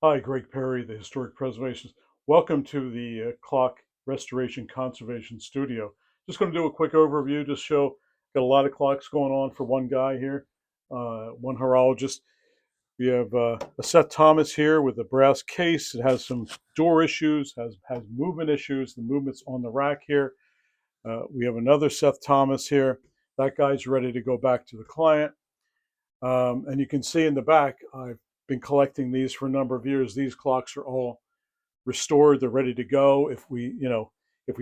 Hi, Gregg Perry, the Historic Preservationist. Welcome to the Clock Restoration Conservation Studio. Just going to do a quick overview, just show, got a lot of clocks going on for one guy here, one horologist. We have a Seth Thomas here with a brass case. It has some door issues, has movement issues. The movement's on the rack here. We have another Seth Thomas here. That guy's ready to go back to the client. And you can see in the back, I've been collecting these for a number of years. These clocks are all restored. They're ready to go. If we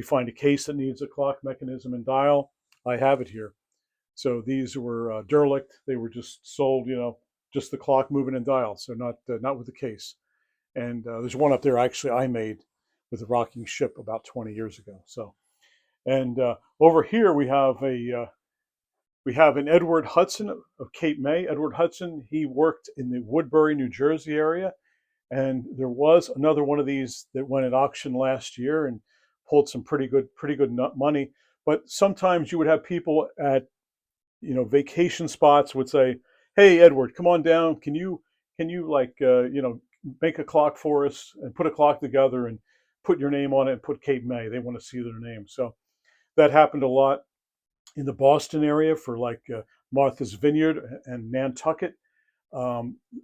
find a case that needs a clock mechanism and dial, I have it here. So these were derelict. They were just sold, just the clock, moving, and dial. So not with the case. And there's one up there actually I made with a rocking ship about 20 years ago. So, and over here we have an Edward Hudson of Cape May. Edward Hudson, he worked in the Woodbury, New Jersey area. And there was another one of these that went at auction last year and pulled some pretty good money. But sometimes you would have people at, vacation spots would say, "Hey, Edward, come on down. Can you make a clock for us and put a clock together and put your name on it and put Cape May." They want to see their name. So that happened a lot in the Boston area for Martha's Vineyard and Nantucket.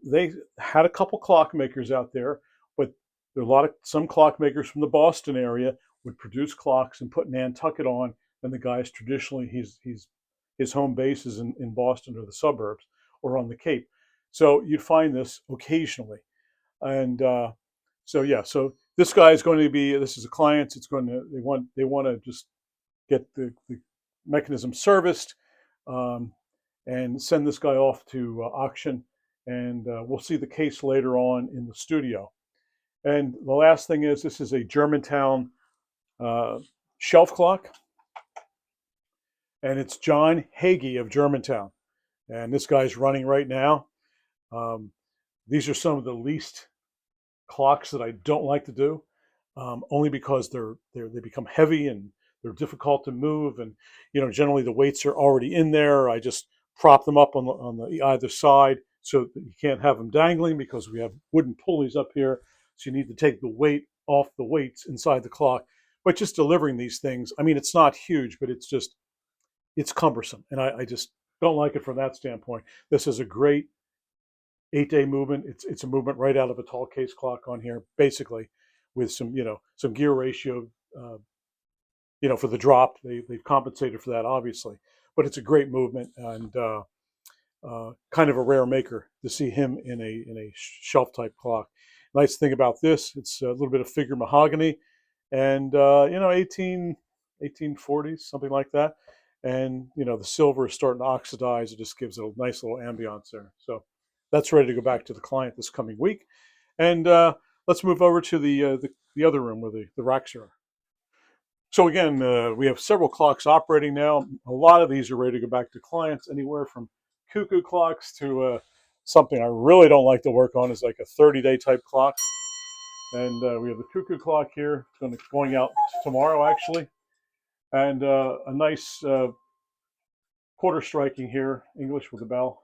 They had a couple clockmakers out there, but there are some clockmakers from the Boston area would produce clocks and put Nantucket on. And the guys traditionally, his home base is in Boston or the suburbs or on the Cape. So you'd find this occasionally. And so this guy is going to be, this is a client. They want to just get the mechanism serviced and send this guy off to auction. And we'll see the case later on in the studio. And the last thing is, this is a Germantown shelf clock. And it's John Hagee of Germantown. And this guy's running right now. These are some of the least clocks that I don't like to do, only because they become heavy and they're difficult to move. And, generally the weights are already in there. I just prop them up on the either side so that you can't have them dangling because we have wooden pulleys up here. So you need to take the weight off the weights inside the clock. But just delivering these things, I mean, it's not huge, but it's cumbersome. And I just don't like it from that standpoint. This is a great 8-day movement. It's a movement right out of a tall case clock on here, basically, with some gear ratio, for the drop. They've compensated for that, obviously. But it's a great movement and kind of a rare maker to see him in a shelf type clock. Nice thing about this, it's a little bit of figure mahogany, and 1840s, something like that. And the silver is starting to oxidize. It just gives it a nice little ambiance there. So that's ready to go back to the client this coming week. And let's move over to the other room where the racks are. So again, we have several clocks operating now. A lot of these are ready to go back to clients, anywhere from cuckoo clocks to something I really don't like to work on is like a 30-day type clock. And we have the cuckoo clock here. It's going out tomorrow, actually. And a nice quarter striking here, English with a bell.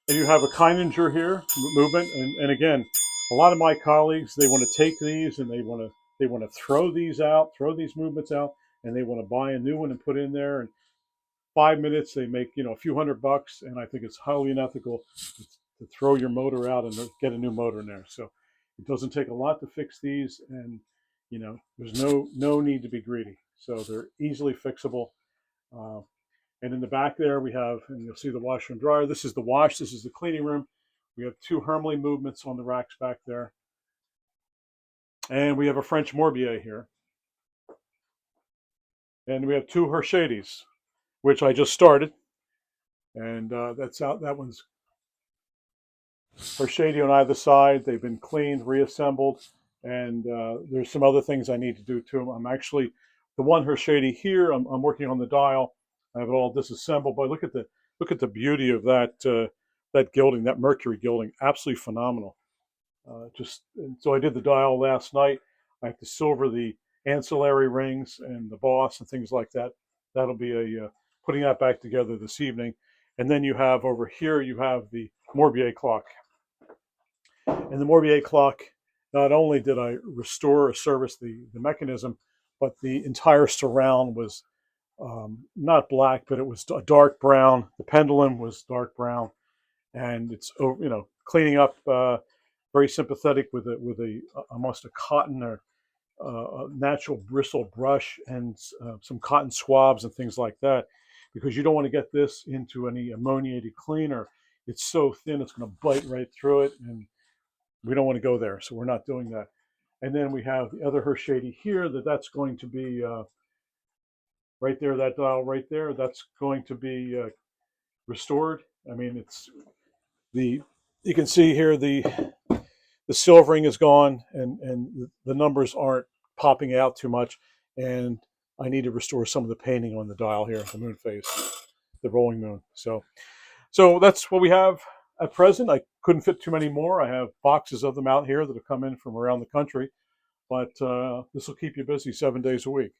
And you have a Keininger here movement, and again, a lot of my colleagues, they want to take these and they want to throw these movements out, and they want to buy a new one and put in there. And 5 minutes, they make a few $100, and I think it's highly unethical to throw your motor out and get a new motor in there. So it doesn't take a lot to fix these, and there's no need to be greedy. So they're easily fixable. And in the back there, we have, and you'll see the washer and dryer. This is the wash. This is the cleaning room. We have two Hermle movements on the racks back there. And we have a French Morbier here. And we have two Hershades, which I just started. And that's out. That one's Hershade on either side. They've been cleaned, reassembled. And there's some other things I need to do to them. I'm actually, the one Hershade here, I'm working on the dial. I have it all disassembled, but look at the beauty of that gilding, that mercury gilding, absolutely phenomenal. So I did the dial last night. I have to silver the ancillary rings and the boss and things like that. That'll be putting that back together this evening. And then you have over here, you have the Morbier clock. And the Morbier clock, not only did I restore or service the mechanism, but the entire surround was not black, but it was a dark brown. The pendulum was dark brown, and it's cleaning up. Very sympathetic with a almost a cotton or a natural bristle brush and some cotton swabs and things like that, because you don't want to get this into any ammoniated cleaner. It's so thin it's going to bite right through it, and we don't want to go there, so we're not doing that. And then we have the other Hershady here. That's going to be right there. That dial right there. That's going to be restored. I mean, it's the you can see here the silvering is gone, and the numbers aren't popping out too much. And I need to restore some of the painting on the dial here, the moon phase, the rolling moon. So that's what we have at present. I couldn't fit too many more. I have boxes of them out here that have come in from around the country, but this will keep you busy 7 days a week.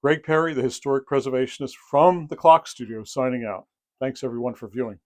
Gregg Perry, the historic preservationist from the Clock Studio, signing out. Thanks everyone for viewing.